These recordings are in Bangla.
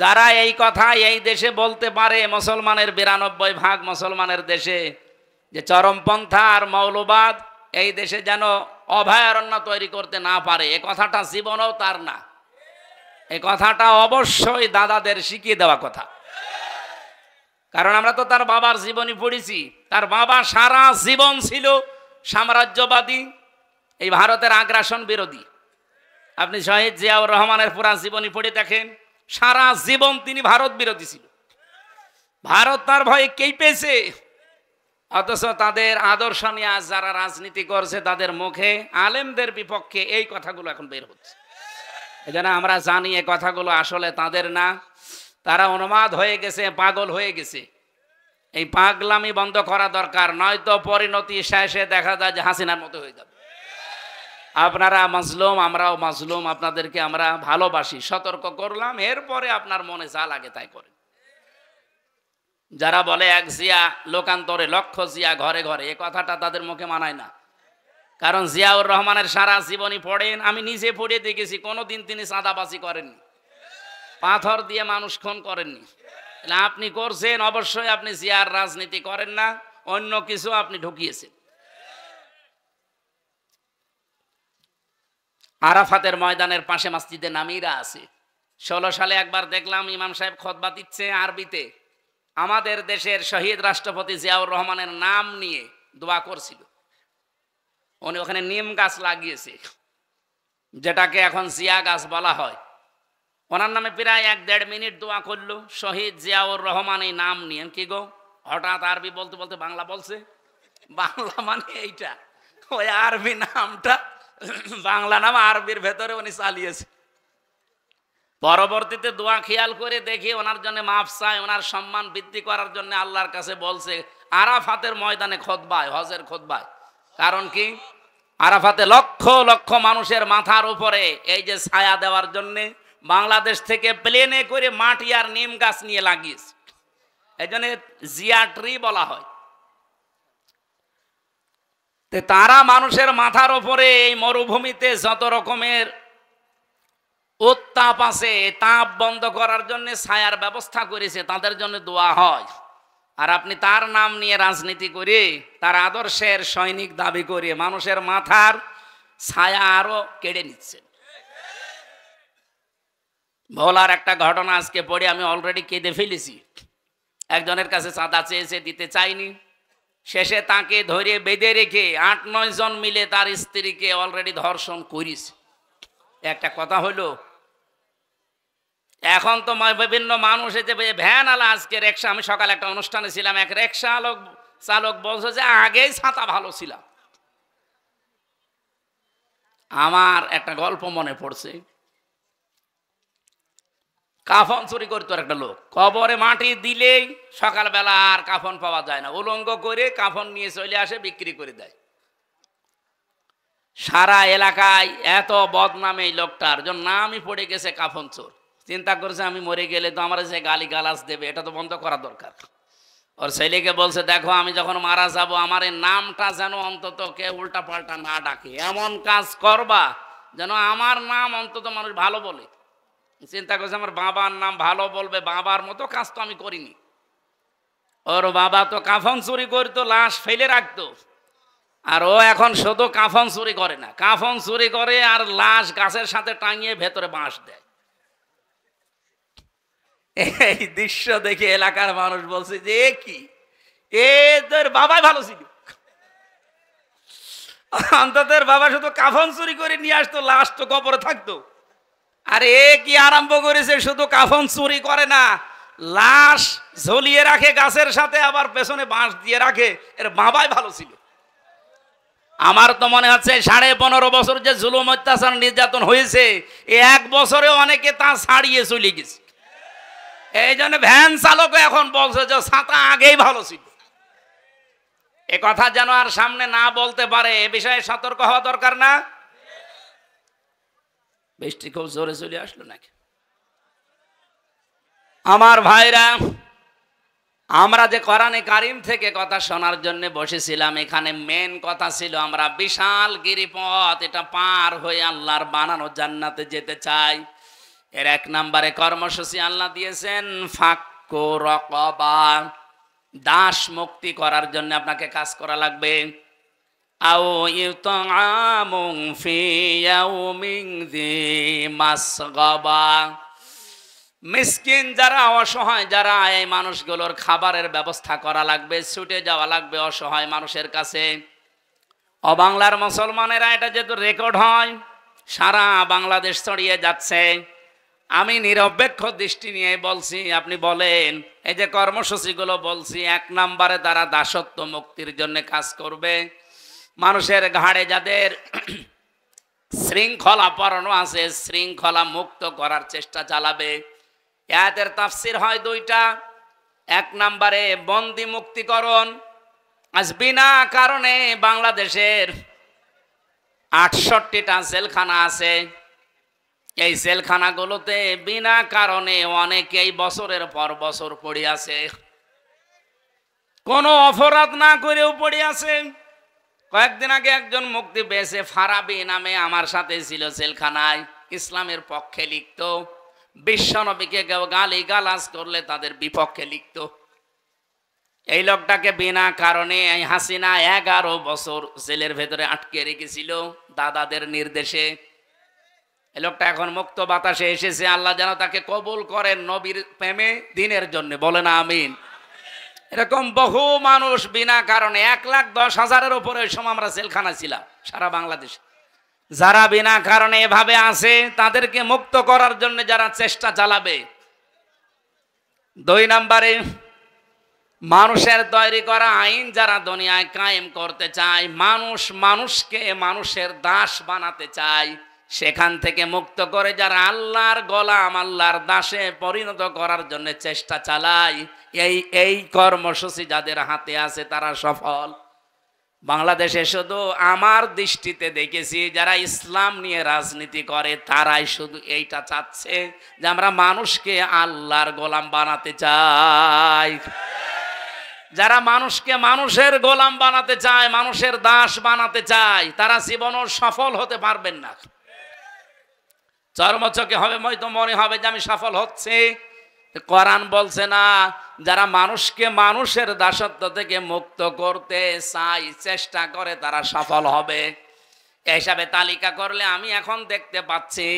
যারা এই কথা এই দেশে বলতে পারে, মুসলমানের 92% মুসলমানের দেশে, যে চরমপন্থা আর মৌলবাদ এই দেশে যেন অভয়ারণ্য তৈরি করতে না পারে, এ কথাটা জীবনেও তার না। এই কথাটা অবশ্যই দাদাদের শিখিয়ে দেওয়া কথা। কারণ আমরা তো তার বাবার জীবনী পড়েছি। তার বাবা সারা জীবন ছিল সাম্রাজ্যবাদী, এই ভারতের আগ্রাসন বিরোধী। আপনি শহীদ জিয়াউর রহমানের পুরা জীবনী পড়ে দেখেন, সারা জীবন তিনি ভারত বিরোধী ছিল। ভারত তার ভয়ে কেঁপেছে, অথচ তাদের আদর্শ নিয়ে আজ যারা রাজনীতি করছে তাদের মুখে আলেমদের বিপক্ষে এই কথাগুলো এখন বের হচ্ছে। এজন্য আমরা জানি এই কথাগুলো আসলে তাদের না, তারা উন্মাদ হয়ে গেছে, পাগল হয়ে গেছে। এই পাগলামি বন্ধ করা দরকার, নয়তো পরিণতি শেষে দেখা যায় যে হাসিনার মতো হয়ে যাবে। আপনারা মাজলুম, আমরাও মাজলুম, আপনাদেরকে আমরা ভালোবাসি, সতর্ক করলাম, এরপরে আপনার মনে যা লাগে তাই করেন। যারা বলে এক জিয়া লোকান্তরে লক্ষ জিয়া ঘরে ঘরে, এ কথাটা তাদের মুখে মানায় না। কারণ জিয়াউর রহমানের সারা জীবনী পড়েন, আমি নিজে পড়ে দেখেছি, কোনোদিন তিনি চাঁদাবাজি করেননি, পাথর দিয়ে মানুষ খুন করেননি। আপনি করছেন, অবশ্যই আপনি জিয়ার রাজনীতি করেন না, অন্য কিছু আপনি ঢুকিয়েছেন। আরাফাতের ময়দানের পাশে মসজিদে নামিরা আছে। 16 সালে একবার দেখলাম ইমাম সাহেব খুতবা দিচ্ছে আরবিতে, আমাদের দেশের শহীদ রাষ্ট্রপতি জিয়াউর রহমানের নাম নিয়ে দোয়া করছিল। উনি ওখানে নিম গাছ লাগিয়েছে, যেটাকে এখন জিয়া গাছ বলা হয়। ওনার নামে প্রায় 1-1.5 মিনিট দোয়া করলো শহীদ জিয়াউর রহমান এই নাম নিয়ে। কি গো, হঠাৎ আরবি বলতে বলতে বাংলা বলছে? বাংলা মানে এইটা, ওই আরবি নামটা বাংলা নাম আরবির ভেতরে উনি চালিয়েছে। পরবর্তীতে দোয়া খেয়াল করে দেখি ওনার জন্য মাফ চায়, ওনার সম্মান বৃদ্ধি করার জন্য আল্লাহর কাছে বলছে আরাফাতের ময়দানে খুতবায়, হজের খুতবায়। কারণ কি, আরাফাতে লক্ষ লক্ষ মানুষের মাথার উপরে এই যে ছায়া দেওয়ার জন্যে বাংলাদেশ থেকে প্লেনে করে মাটি আর নিম গাছ নিয়ে লাগিয়েছে, এই জন্য জিয়া ট্রি বলা হয়। তারা মানুষের মাথার উপরে এই মরুভূমিতে যত রকমের উত্তাপ আছে, তাপ বন্ধ করার জন্য ছায়ার ব্যবস্থা করেছে, তাদের জন্য দোয়া হয়। আর আপনি তার নাম নিয়ে রাজনীতি করে, তার আদর্শের সৈনিক দাবি করে মানুষের মাথার ছায়া আরো কেড়ে নিচ্ছেন। ভোলার একটা ঘটনা আজকে পড়ে আমি অলরেডি কেঁদে ফেলেছি। একজনের কাছে চাঁদা চেয়েছে, দিতে চাইনি, শেষে তাকে ধরে বেঁধে রেখে 8-9 জন মিলে তার স্ত্রীকে অলরেডি ধর্ষণ করেছে। একটা কথা হলো, এখন তো বিভিন্ন মানুষ যে ভ্যান আলা, আজকে রিক্সা, আমি সকালে একটা অনুষ্ঠানে ছিলাম, এক রিক্সা চালক বলছে যে আগেই ছাতা ভালো ছিলাম। আমার একটা গল্প মনে পড়ছে, কাফন চুরি করতো একটা লোক, কবরে মাটি দিলেই সকালবেলা আর কাফন পাওয়া যায় না, উলঙ্গ করে কাফন নিয়ে চলে আসে, বিক্রি করে দেয়। সারা এলাকায় এত বদনাম এই লোকটার জন্য নামই পড়ে গেছে কাফন চোর। চিন্তা করছে আমি মরে গেলে তো আমার যে গালি গালাজ দেবে, এটা তো বন্ধ করা দরকার। ওর ছেলেকে বলছে, দেখো আমি যখন মারা যাব আমার এই নামটা যেন অন্তত কে উল্টা পাল্টা না ডাকে, এমন কাজ করবা যেন আমার নাম অন্তত মানুষ ভালো বলে। চিন্তা করছে আমার বাবার নাম ভালো বলবে, বাবার মতো কাজ তো আমি করিনি। ওর বাবা তো কাফন চুরি করতো, লাশ ফেলে রাখতো, আর ও এখন শুধু কাফন চুরি করে না, কাফন চুরি করে আর লাশ গাছের সাথে টাঙিয়ে ভেতরে বাঁশ দেয়। এই দৃশ্য দেখে এলাকার মানুষ বলছে যে কি, এদের বাবাই ভালো ছিল, অন্তত বাবা শুধু কাফন চুরি করে নিয়ে আসতো, লাশ তো কবরে থাকতো। আর এ কি আরম্ভ করেছে, শুধু কাফন চুরি করে না, লাশ ঝুলিয়ে রাখে গাছের সাথে, আবার পেছনে বাঁশ দিয়ে রাখে। এর বাবাই ভালো ছিল। আমার তো মনে হচ্ছে 15.5 বছর যে জুলুম অত্যাচার নির্যাতন হয়েছে, এক বছরে অনেকে তা ছাড়িয়ে চলে গেছে। এই জন্য ভ্যান চালক এখন বলছে যে ছাতা আগেই ভালো ছিল। এ কথা যেন আর সামনে না বলতে পারে, এ বিষয়ে সতর্ক হওয়া দরকার না? বৃষ্টি খুব জোরে চলে আসলো নাকি? আমার ভাইরা, আমরা যে কোরআনে কারিম থেকে কথা শোনার জন্য বসেছিলাম, এখানে মেন কথা ছিল আমরা বিশাল গিরিপথ এটা পার হয়ে আল্লাহর বানানো জান্নাতে যেতে চাই। এর 1 নম্বরে কর্মসূচি আল্লাহ দিয়েছেন ফাক্কু রাকাবা, দাস মুক্তি করার জন্য আপনাকে কাজ করা লাগবে। আও ইউতামুন ফি ইয়াউমিন যি মাসগাবা, মিসকিন যারা অসহায় যারা, এই মানুষগুলোর খাবারের ব্যবস্থা করা লাগবে, ছুটে যাওয়া লাগবে অসহায় মানুষের কাছে। অবাংলার মুসলমানেরা এটা যেহেতু রেকর্ড হয়, সারা বাংলাদেশ ছড়িয়ে যাচ্ছে, আমি নিরপেক্ষ দৃষ্টি নিয়ে বলছি, আপনি বলেন এই যে কর্মসূচিগুলো বলছি, 1 নম্বরে তারা দাসত্ব মুক্তির জন্য কাজ করবে। মানুষের ঘাড়ে যাদের শৃঙ্খলা পরানো আছে, শৃঙ্খলা মুক্ত করার চেষ্টা চালাবে। আয়াতের তাফসির হয় 2টা। 1 নম্বরে বন্দি মুক্তিকরণ। আজ বিনা কারণে বাংলাদেশের 68টা জেলখানা আছে। এই জেলখানাগুলোতে বিনা কারণে অনেকেই বছরের পর বছর পড়ে আছে, কোনো অপরাধ না করেও পড়ে আছে। কয়েকদিন আগে একজন মুক্তি পেয়েছে, ফারাবি নামে, আমার সাথে ছিল জেলখানায়, ইসলামের পক্ষে লিখত, বিশ্বনবীকে কেউ গালি গালাজ করলে তাদের বিপক্ষে লিখত। এই লোকটাকে বিনা কারণে এই হাসিনা 11 বছর জেলের ভেতরে আটকে রেখেছিল দাদাদের নির্দেশে। এই লোকটা এখন মুক্ত বাতাসে এসেছে, আল্লাহ যেন তাকে কবুল করেন নবীর প্রেমে দিনের জন্য, বলেন আমিন। এরকম বহু মানুষ বিনা কারণে 1,10,000-এর উপরে ওই সময় আমরা জেলখানা ছিলাম সারা বাংলাদেশে, যারা বিনা কারণে এভাবে আছে তাদেরকে মুক্ত করার জন্য যারা চেষ্টা চালাবে। 2 নম্বরে মানুষের তৈরি করা আইন যারা দুনিয়ায় কায়েম করতে চায়, মানুষকে মানুষের দাস বানাতে চায়, সেখান থেকে মুক্ত করে যারা আল্লাহর গোলাম, আল্লাহর দাসে পরিণত করার জন্য চেষ্টা চালায়, এই কর্মসূচি যাদের হাতে আছে তারা সফল। বাংলাদেশে শুধু আমার দৃষ্টিতে দেখেছি যারা ইসলাম নিয়ে রাজনীতি করে তারাই শুধু এইটা চাচ্ছে যে আমরা মানুষকে আল্লাহর গোলাম বানাতে চাই। যারা মানুষকে মানুষের গোলাম বানাতে চায়, মানুষের দাস বানাতে চায়, তারা জীবনও সফল হতে পারবেন না। চর্মচকে হবে, হয়তো মনে হবে যে আমি সফল হচ্ছে, কোরআন বলছে না, যারা মানুষকে মানুষের দাসত্ব থেকে মুক্ত করতে চায়, চেষ্টা করে, তারা সফল হবে। এই হিসাবে তালিকা করলে আমি এখন দেখতে পাচ্ছি,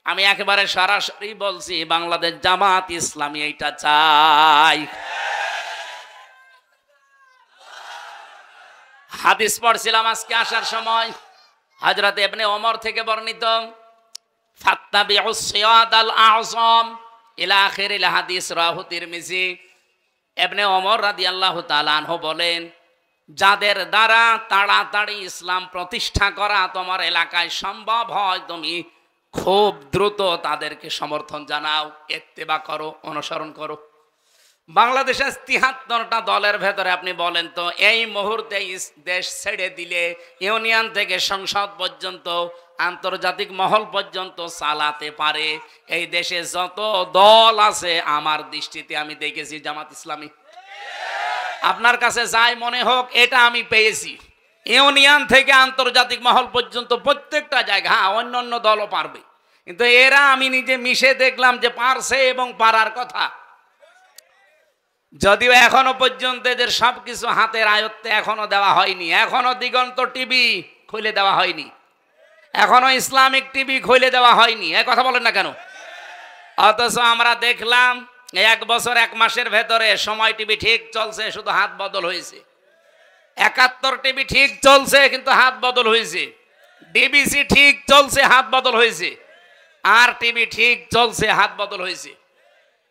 আমি একেবারে সরাসরি বলছি, বাংলাদেশ জামাত ইসলামী এইটা চাই। হাদিস পড়ছিলাম আজকে আসার সময়, হযরত ইবনে ওমর থেকে বর্ণিত, ফাত্তাবিউস সিয়াদাল আযম ইলা আখিরিল হাদিস, রাহু তিরমিজি। ইবনে ওমর রাদিয়াল্লাহু তাআলা আনহু বলেন, যাদের দ্বারা তাড়াতাড়ি ইসলাম প্রতিষ্ঠা করা তোমার এলাকায় সম্ভব হয়, তুমি খুব দ্রুত তাদেরকে সমর্থন জানাও, ইত্তেবা করো, অনুসরণ করো। বাংলাদেশে 73টা দলের ভেতরে আপনি বলেন তো, এই মুহূর্তে দেশ ছেড়ে দিলে ইউনিয়ন থেকে সংসদ পর্যন্ত, আন্তর্জাতিক মহল পর্যন্ত চালাতে পারে এই দেশে যত দল আছে, আমার দৃষ্টিতে আমি দেখেছি জামাত ইসলামী। আপনার কাছে যাই মনে হোক, এটা আমি পেয়েছি, ইউনিয়ন থেকে আন্তর্জাতিক মহল পর্যন্ত প্রত্যেকটা জায়গা। হ্যাঁ, অন্যান্য দলও পারবে, কিন্তু এরা আমি নিজে মিশে দেখলাম যে পারছে এবং পারার কথা। যদিও এখনো পর্যন্ত এদের সবকিছু হাতের আয়ত্তে এখনো দেওয়া হয়নি, এখনো দিগন্ত টিভি খুলে দেওয়া হয়নি, এখনো ইসলামিক টিভি খুলে দেওয়া হয়নি। এ কথা বলেন না কেন? অথচ আমরা দেখলাম 1 বছর 1 মাসের ভেতরে সময় টিভি ঠিক চলছে, শুধু হাত বদল হয়েছে। 71 টিভি ঠিক চলছে, কিন্তু হাত বদল হয়েছে। ডিবিসি ঠিক চলছে, হাত বদল হয়েছে। আর টিভি ঠিক চলছে, হাত বদল হয়েছে।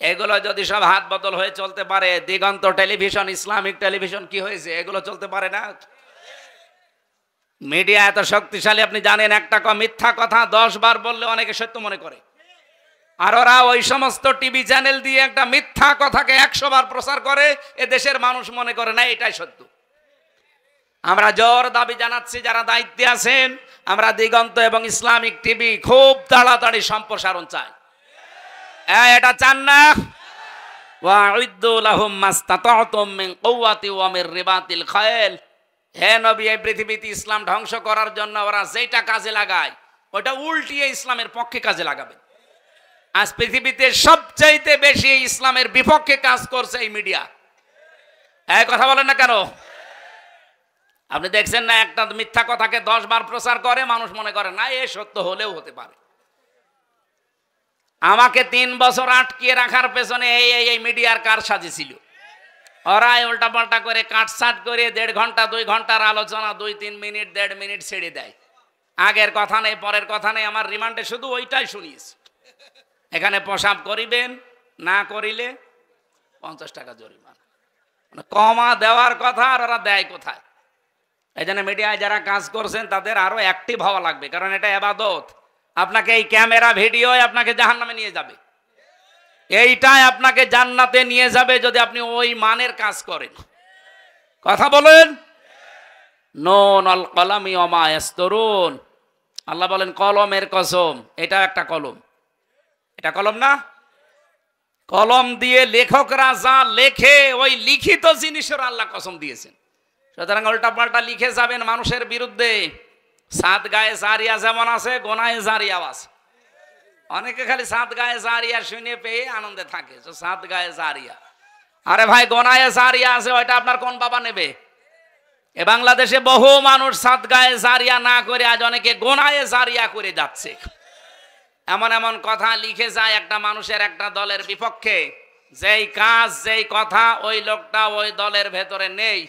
এগুলো যদি সব হাত বদল হয়ে চলতে পারে, দিগন্ত টেলিভিশন, ইসলামিক টেলিভিশন কি হয়েছে? এগুলো চলতে পারে না। মিডিয়া এত শক্তিশালী আপনি জানেন, একটা মিথ্যা কথা 10 বার বললে অনেকে সত্য মনে করে, আর ওরা ওই সমস্ত টিভি চ্যানেল দিয়ে একটা মিথ্যা কথাকে 100 বার প্রচার করে, এ দেশের মানুষ মনে করে না এটাই সত্য। আমরা জোর দাবি জানাচ্ছি, যারা দায়িত্বে আছেন, আমরা দিগন্ত এবং ইসলামিক টিভি খুব তাড়াতাড়ি সম্প্রসারণ চাই। এটা চান না? ওয়াউদ্দু লাহুম মাসতাতাতুম মিন কুওয়াতি ওয়া মির রিবাতিল খায়ল। হে নবী, এই পৃথিবীতে ইসলাম ধ্বংস করার জন্য ওরা যেটা কাজে লাগায়, ওটা উল্টিয়ে ইসলামের পক্ষে কাজে লাগাবে। আজ পৃথিবীতে সবচাইতে বেশি ইসলামের বিপক্ষে কাজ করছে এই মিডিয়া। এই কথা বলেন না কেন? আপনি দেখছেন না, একটা মিথ্যা কথাকে 10 বার প্রচার করে, মানুষ মনে করে না এ সত্য হলেও হতে পারে। আমাকে 3 বছর আটকিয়ে রাখার পেছনে এই মিডিয়ার কারসাজি ছিল। ওরা উল্টা পাল্টা করে কাটসাট করে 1.5 ঘন্টা 2 ঘন্টার আলোচনা 2-3 মিনিট 1.5 মিনিট ছেড়ে দেয়। আগের কথা নেই, পরের কথা নেই, আমার রিমান্ডে শুধু ওইটাই শুনিয়েছি, এখানে পেশাব করিবেন, না করিলে 50 টাকা জরিমানা। মানে কমা দেওয়ার কথা, আর ওরা দেয় কোথায়? এই জন্য মিডিয়ায় যারা কাজ করছেন তাদের আরো অ্যাক্টিভ হওয়া লাগবে, কারণ এটা ইবাদত। আপনাকে এই ক্যামেরা ভিডিও আপনাকে জাহান্নামে নিয়ে যাবে, এইটাই আপনাকে জান্নাতে নিয়ে যাবে যদি আপনি ওই মানের কাজ করেন। কথা বলেন। নুন আল কলামি ওয়া মা ইয়াসতুরুন, আল্লাহ বলেন কলমের কসম, এটা একটা কলম। এটা কলম না? কলম দিয়ে লেখকরা যা লেখে ওই লিখিত জিনিসের আল্লাহ কসম দিয়েছেন। সুতরাং উল্টা পাল্টা লিখে যাবেন মানুষের বিরুদ্ধে। সাত গায়ে জারিয়া যেমন আছে, গোনায়ে জারিয়াও আছে। অনেকে খালি সাত গায়ে জারিয়া শুনে পেয়ে আনন্দে থাকে, সাত গায়ে জারিয়া। আরে ভাই, গোনায়ে জারিয়া আছে, ওইটা আপনার কোন বাবা নেবে? এ বাংলাদেশে বহু মানুষ সাত গায়ে জারিয়া না করে আজ অনেকে গোনায়ে জারিয়া করে যাচ্ছে। এমন এমন কথা লিখে যায় একটা মানুষের, একটা দলের বিপক্ষে, যেই কাজ যেই কথা ওই লোকটা ওই দলের ভেতরে নেই।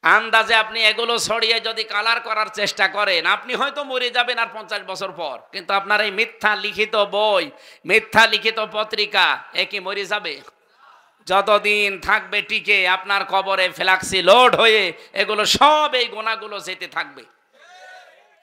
আন্দাজে আপনি এগুলো ছড়িয়ে যদি কালার করার চেষ্টা করেন, আপনি হয়তো মরে যাবেন আর 50 বছর পর, কিন্তু আপনার এই মিথ্যা লিখিত বই, মিথ্যা লিখিত পত্রিকা এ কি মরে যাবে? যতদিন থাকবে টিকে আপনার কবরে ফ্ল্যাক্সি লোড হয়ে এগুলো সব এই গোনাগুলো যেতে থাকবে।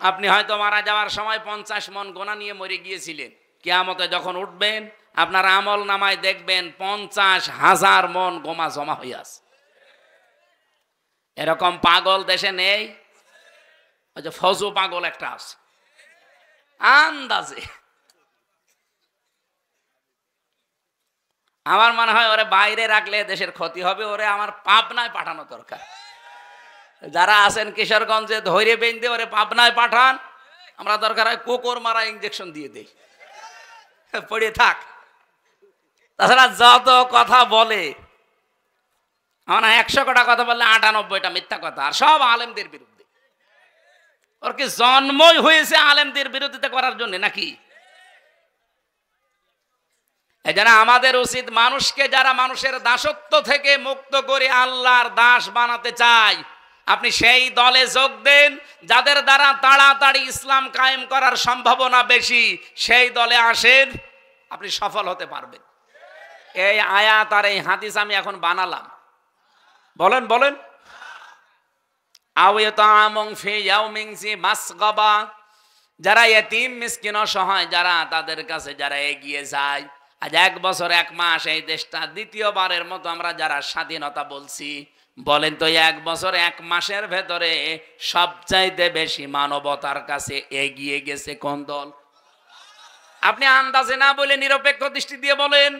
আপনি হয়তো মারা যাওয়ার সময় 50 মন গোনা নিয়ে মরে গিয়েছিলেন, কিয়ামতে যখন উঠবেন আপনার আমল নামায় দেখবেন 50,000 মন গোমা জমা হয়ে আছে। এরকম পাগল দেশে নেই? ওই যে ফজু পাগল একটা আছে, আন্দাজে। আমার মনে হয় ওরে বাইরে রাখলে দেশের ক্ষতি হবে, ওরে আমার পাবনায় পাঠানো দরকার। যারা আছেন কিশোরগঞ্জে ধৈর্য বেঁধে ওরে পাবনায় পাঠান, আমরা দরকার হয় কুকুর মারা ইঞ্জেকশন দিয়ে দেই, পড়ে থাক। তাছাড়া যত কথা বলে, আমার 100 কটা কথা বললে 98টা মিথ্যা কথা, আর সব আলেমদের বিরুদ্ধে। ওর কি জন্মই হয়েছে আলেমদের বিরোধিতা করার জন্য নাকি? এই জন্য আমাদের উচিত মানুষকে, যারা মানুষের দাসত্ব থেকে মুক্ত করে আল্লাহর দাস বানাতে চায়, আপনি সেই দলে যোগ দেন যাদের দ্বারা তাড়াতাড়ি ইসলাম কায়েম করার সম্ভাবনা বেশি। সেই দলে আসেন, আপনি সফল হতে পারবেন। এই আয়াত আর এই হাদিস আমি এখন বানালাম। বলেন বলেন। যারা এতিম মিসকিন অসহায়, যারা তাদের কাছে যারা এগিয়ে যায়, আজ 1 বছর 1 মাস এই দেশটা দ্বিতীয়বারের মতো আমরা যারা স্বাধীনতা বলছি, বলেন তো 1 বছর 1 মাসের ভেতরে সবচাইতে বেশি মানবতার কাছে এগিয়ে গেছে কোন দল? আপনি আন্দাজে না বলে নিরপেক্ষ দৃষ্টি দিয়ে বলেন।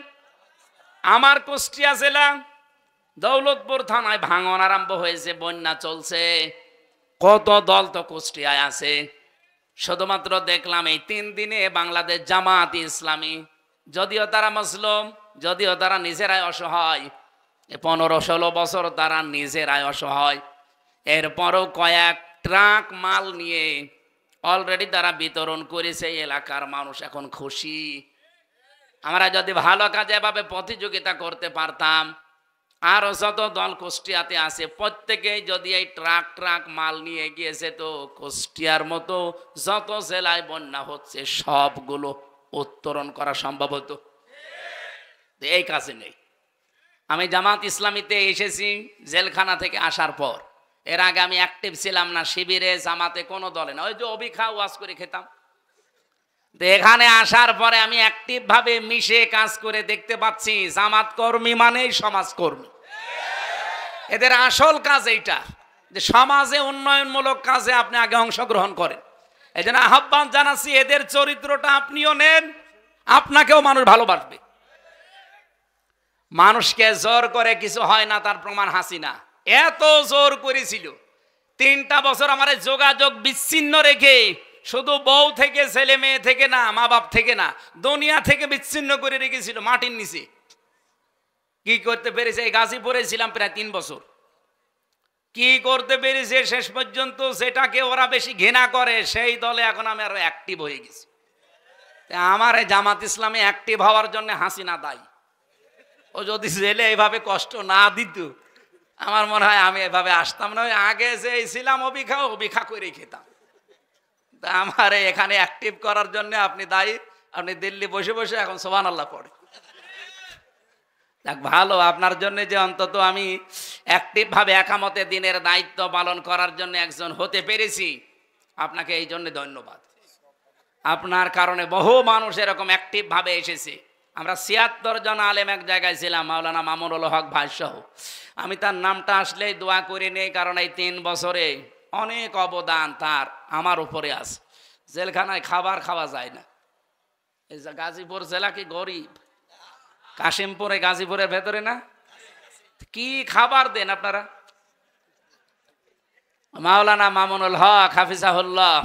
আমার কুষ্টিয়া জেলা দৌলতপুর থানায় ভাঙন আরম্ভ হয়েছে, বন্যা চলছে, কত দল তো কুষ্টিয়ায় আছে। শুধুমাত্র দেখলাম এই 3 দিনে বাংলাদেশ জামাত ইসলামী, যদিও তারা মুসলিম, যদিও তারা নিজেরাই অসহায়, 15-16 বছর তারা নিজেরাই অসহায়, এরপরও কয়েক ট্রাক মাল নিয়ে অলরেডি তারা বিতরণ করেছে। এলাকার মানুষ এখন খুশি। আমরা যদি ভালো কাজে এভাবে প্রতিযোগিতা করতে পারতাম, আর যত দল কুষ্টিয়াতে আছে প্রত্যেকেই যদি এই ট্রাক মাল নিয়ে গিয়েছে, তো কুষ্টিয়ার মতো যত জেলায় বন্যা হচ্ছে সবগুলো উত্তরণ করা সম্ভব হতো। এই কাজে নেই। আমি জামাত ইসলামীতে এসেছি জেলখানা থেকে আসার পর। এর আগে আমি অ্যাক্টিভ ছিলাম না শিবিরে, জামাতে, কোনো দলে না, ওই যে অবিখা ওয়াজ করে খেতাম। তো এখানে আসার পরে আমি অ্যাক্টিভ ভাবে মিশে কাজ করে দেখতে পাচ্ছি জামাত কর্মী মানেই সমাজকর্মী। এদের আসল কাজ এইটা যে সমাজে উন্নয়নমূলক কাজে আপনি আগে অংশগ্রহণ করেন। এই জন্য আহ্বান জানাচ্ছি, এদের চরিত্রটা আপনিও নেন, আপনাকেও মানুষ ভালোবাসবে। মানুষকে জোর করে কিছু হয় না, তার প্রমাণ হাসিনা। এত জোর করেছিল, 3টা বছর আমার যোগাযোগ বিচ্ছিন্ন রেখে শুধু বউ থেকে, ছেলে মেয়ে থেকে না, মা বাপ থেকে না, দুনিয়া থেকে বিচ্ছিন্ন করে রেখেছিল মাটির নিচে। কি করতে পেরেছে? এই গাজীপুরে ছিলাম প্রায় 3 বছর। কি করতে পেরেছে শেষ পর্যন্ত, সেটাকে ওরা বেশি ঘৃণা করে, সেই দলে এখন আমি আরো অ্যাক্টিভ হয়ে গেছি। আমার এই জামাত ইসলামে অ্যাক্টিভ হওয়ার জন্য হাসিনা দায়ী। ও যদি জেলে এইভাবে কষ্ট না দিত, আমার মনে হয় আমি এভাবে আসতাম না। আগে যে ছিলাম অবিখা করে খেতাম। তা আমার এখানে অ্যাক্টিভ করার জন্য আপনি দায়ী। আপনি দিল্লি বসে বসে এখন সুবহানাল্লাহ পড়ে। দেখ, ভালো আপনার জন্য যে অন্তত আমি অ্যাক্টিভ ভাবে একামতে দিনের দায়িত্ব পালন করার জন্য একজন হতে পেরেছি, আপনাকে এই জন্য ধন্যবাদ। আপনার কারণে বহু মানুষ এরকম অ্যাক্টিভ ভাবে এসেছে। আমরা ৭৬ জন আলেম এক জায়গায় ছিলাম, মাওলানা মামুনুল হক ভাই সহ। আমি তার নামটা আসলেই দোয়া করে নেই, কারণ এই 3 বছরে অনেক অবদান তার আমার উপরে আছে। জেলখানায় খাবার খাওয়া যায় না। এই যে গাজীপুর জেলা কি গরিব? কাশিমপুরে, গাজীপুরের ভেতরে না, কি খাবার দেন আপনারা? মাওলানা মামুনুল হক হাফিজাহুল্লাহ,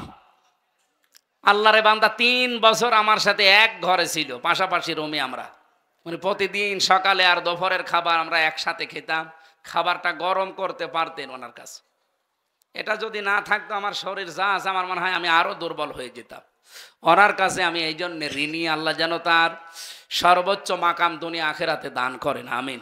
আল্লাহরে বান্দা, 3 বছর আমার সাথে এক ঘরে ছিল, পাশাপাশি রুমে। আমরা মানে প্রতিদিন সকালে আর দুপুরের খাবার আমরা একসাথে খেতাম। খাবারটা গরম করতে পারতেন ওনার কাছে। এটা যদি না থাকতো আমার শরীর যা আছে, আমার মনে হয় আমি আরো দুর্বল হয়ে যেতাম। ওনার কাছে আমি এই জন্য ঋণী। আল্লাহ যেন তার সর্বোচ্চ মাকাম দুনিয়া আখেরাতে দান করেন, আমিন।